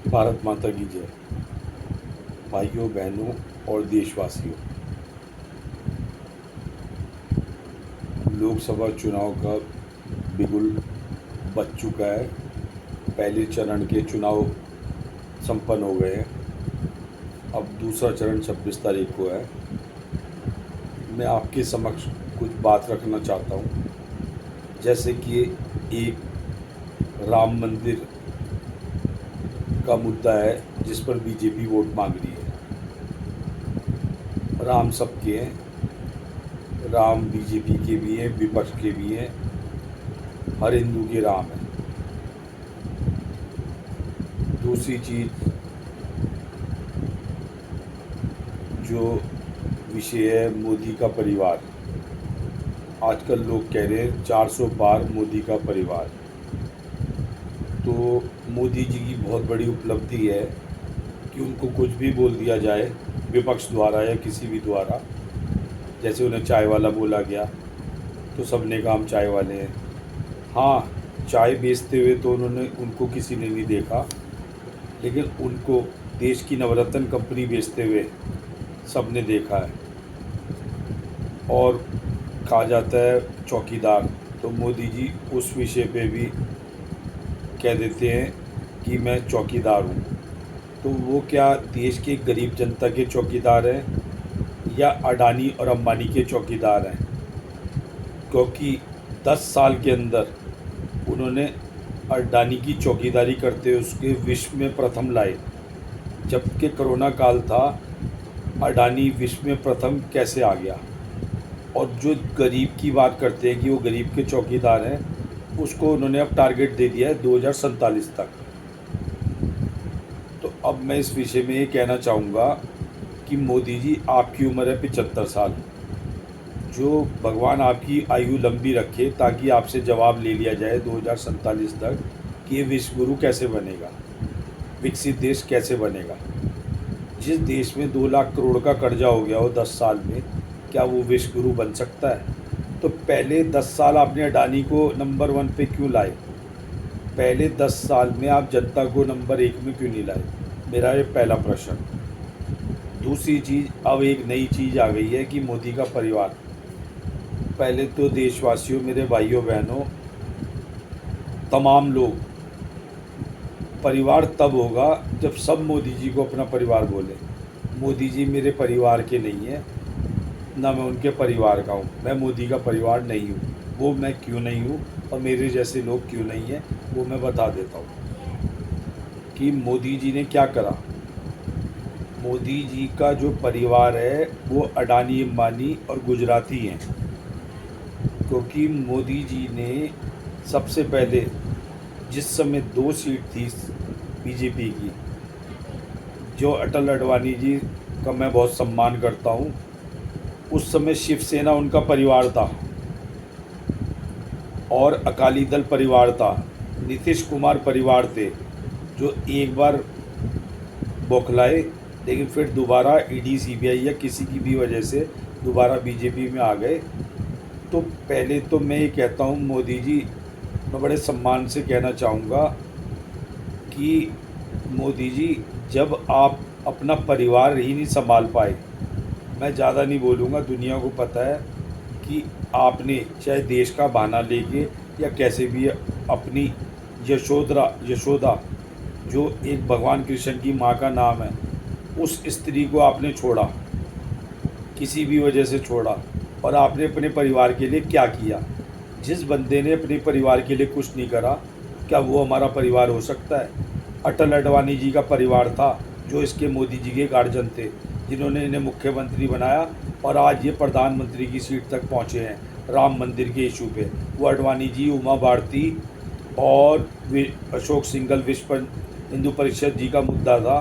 भारत माता की जय। भाइयों बहनों और देशवासियों, लोकसभा चुनाव का बिगुल बज चुका है। पहले चरण के चुनाव संपन्न हो गए हैं। अब दूसरा चरण 26 तारीख को है। मैं आपके समक्ष कुछ बात रखना चाहता हूँ, जैसे कि एक राम मंदिर का मुद्दा है जिस पर बीजेपी वोट मांग रही है। राम सबके हैं, राम बीजेपी के भी हैं, विपक्ष के भी हैं, हर हिंदू के राम है। दूसरी चीज़ जो विषय है मोदी का परिवार। आजकल लोग कह रहे हैं 400 पार मोदी का परिवार। तो मोदी जी की बहुत बड़ी उपलब्धि है कि उनको कुछ भी बोल दिया जाए विपक्ष द्वारा या किसी भी द्वारा। जैसे उन्हें चाय वाला बोला गया तो सबने कहा हम चाय वाले हैं। हाँ, चाय बेचते हुए तो उनको किसी ने नहीं देखा, लेकिन उनको देश की नवरत्न कंपनी बेचते हुए सबने देखा है। और कहा जाता है चौकीदार, तो मोदी जी उस विषय पे भी कह देते हैं कि मैं चौकीदार हूँ। तो वो क्या देश के गरीब जनता के चौकीदार हैं या अडानी और अंबानी के चौकीदार हैं? क्योंकि 10 साल के अंदर उन्होंने अडानी की चौकीदारी करते हुए उसके विश्व में प्रथम लाए। जबकि कोरोना काल था, अडानी विश्व में प्रथम कैसे आ गया? और जो गरीब की बात करते हैं कि वो गरीब के चौकीदार हैं, उसको उन्होंने अब टारगेट दे दिया है 2047 तक। तो अब मैं इस विषय में ये कहना चाहूँगा कि मोदी जी, आपकी उम्र है 75 साल। जो भगवान आपकी आयु लंबी रखे ताकि आपसे जवाब ले लिया जाए 2047 तक कि ये विश्व गुरु कैसे बनेगा, विकसित देश कैसे बनेगा। जिस देश में 2 लाख करोड़ का कर्जा हो गया हो 10 साल में, क्या वो विश्व गुरु बन सकता है? तो पहले 10 साल आपने अडानी को नंबर 1 पे क्यों लाए? पहले 10 साल में आप जनता को नंबर 1 में क्यों नहीं लाए? मेरा ये पहला प्रश्न। दूसरी चीज़, अब एक नई चीज़ आ गई है कि मोदी का परिवार। पहले तो देशवासियों, मेरे भाइयों बहनों, तमाम लोग, परिवार तब होगा जब सब मोदी जी को अपना परिवार बोले। मोदी जी मेरे परिवार के नहीं हैं, ना मैं उनके परिवार का हूँ। मैं मोदी का परिवार नहीं हूँ। वो मैं क्यों नहीं हूँ और मेरे जैसे लोग क्यों नहीं हैं, वो मैं बता देता हूँ कि मोदी जी ने क्या करा। मोदी जी का जो परिवार है वो अडानी, अंबानी और गुजराती हैं। क्योंकि मोदी जी ने सबसे पहले, जिस समय 2 सीट थी बीजेपी की, जो अटल अडवाणी जी का मैं बहुत सम्मान करता हूँ, उस समय शिवसेना उनका परिवार था और अकाली दल परिवार था, नीतीश कुमार परिवार थे, जो एक बार बौखलाए लेकिन फिर दोबारा ईडी, सीबीआई या किसी की भी वजह से दोबारा बीजेपी में आ गए। तो पहले तो मैं ये कहता हूँ मोदी जी, मैं बड़े सम्मान से कहना चाहूँगा कि मोदी जी, जब आप अपना परिवार ही नहीं संभाल पाए, मैं ज़्यादा नहीं बोलूँगा, दुनिया को पता है कि आपने चाहे देश का बहाना लेके या कैसे भी अपनी यशोदा, जो एक भगवान कृष्ण की माँ का नाम है, उस स्त्री को आपने छोड़ा, किसी भी वजह से छोड़ा। और आपने अपने परिवार के लिए क्या किया? जिस बंदे ने अपने परिवार के लिए कुछ नहीं करा, क्या वो हमारा परिवार हो सकता है? अटल अडवाणी जी का परिवार था, जो इसके मोदी जी के गार्जियन थे, जिन्होंने इन्हें मुख्यमंत्री बनाया और आज ये प्रधानमंत्री की सीट तक पहुँचे हैं राम मंदिर के इशू पे। वो अडवाणी जी, उमा भारती और अशोक सिंघल, विश्व हिंदू परिषद जी का मुद्दा था,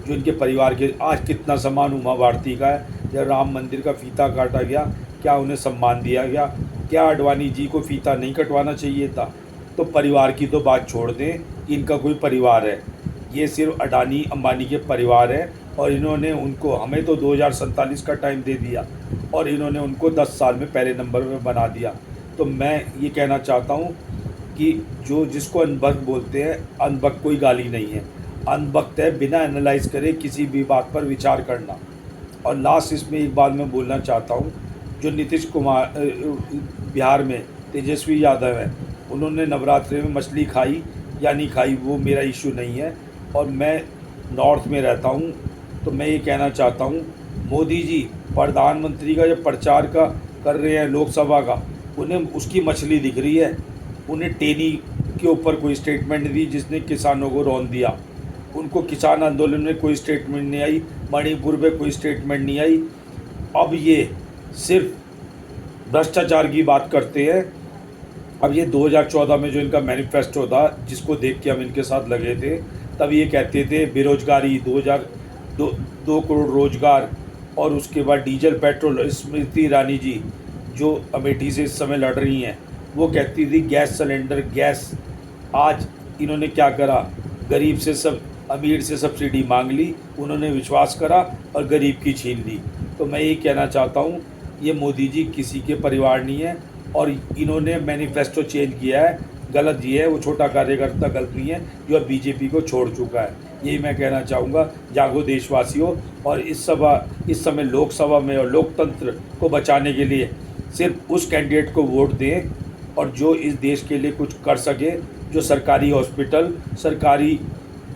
जो इनके परिवार के। आज कितना सम्मान उमा भारती का है। जब राम मंदिर का फीता काटा गया, क्या उन्हें सम्मान दिया गया? क्या अडवाणी जी को फीता नहीं कटवाना चाहिए था? तो परिवार की तो बात छोड़ दें, इनका कोई परिवार है? ये सिर्फ अडानी अंबानी के परिवार है और इन्होंने उनको, हमें तो 2047 का टाइम दे दिया और इन्होंने उनको 10 साल में पहले नंबर में बना दिया। तो मैं ये कहना चाहता हूँ कि जो जिसको अनबक बोलते हैं, अनबक कोई गाली नहीं है। अनवक्त है बिना एनालाइज करे किसी भी बात पर विचार करना। और लास्ट इसमें एक बात मैं बोलना चाहता हूँ, जो नीतीश कुमार बिहार में तेजस्वी यादव हैं, उन्होंने नवरात्रि में मछली खाई या नहीं खाई वो मेरा इशू नहीं है। और मैं नॉर्थ में रहता हूँ, तो मैं ये कहना चाहता हूँ, मोदी जी प्रधानमंत्री का जब प्रचार का कर रहे हैं लोकसभा का, उन्हें उसकी मछली दिख रही है, उन्हें टेनी के ऊपर कोई स्टेटमेंट दी जिसने किसानों को रौंद दिया। उनको किसान आंदोलन में कोई स्टेटमेंट नहीं आई, मणिपुर में कोई स्टेटमेंट नहीं आई। अब ये सिर्फ भ्रष्टाचार की बात करते हैं। अब ये 2014 में जो इनका मैनिफेस्टो था, जिसको देख के हम इनके साथ लगे थे, तब ये कहते थे बेरोजगारी 2 करोड़ रोजगार, और उसके बाद डीजल पेट्रोल। स्मृति ईरानी जी जो अमेठी से इस समय लड़ रही हैं, वो कहती थी गैस सिलेंडर गैस। आज इन्होंने क्या करा, गरीब से सब अमीर से सब्सिडी मांग ली, उन्होंने विश्वास करा और गरीब की छीन ली। तो मैं ये कहना चाहता हूँ, ये मोदी जी किसी के परिवार नहीं है, और इन्होंने मैनिफेस्टो चेंज किया है, गलत ये है। वो छोटा कार्यकर्ता गलत नहीं है जो अब बीजेपी को छोड़ चुका है। यही मैं कहना चाहूँगा, जागो देशवासियों। और इस समय लोकसभा में और लोकतंत्र को बचाने के लिए सिर्फ उस कैंडिडेट को वोट दें और जो इस देश के लिए कुछ कर सके, जो सरकारी हॉस्पिटल, सरकारी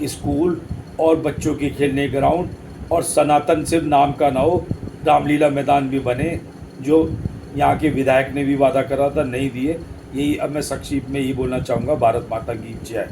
स्कूल और बच्चों के खेलने ग्राउंड और सनातन सिर्फ नाम का ना हो, रामलीला मैदान भी बने, जो यहाँ के विधायक ने भी वादा करा था, नहीं दिए। यही अब मैं संक्षिप्त में यही बोलना चाहूँगा। भारत माता की जय।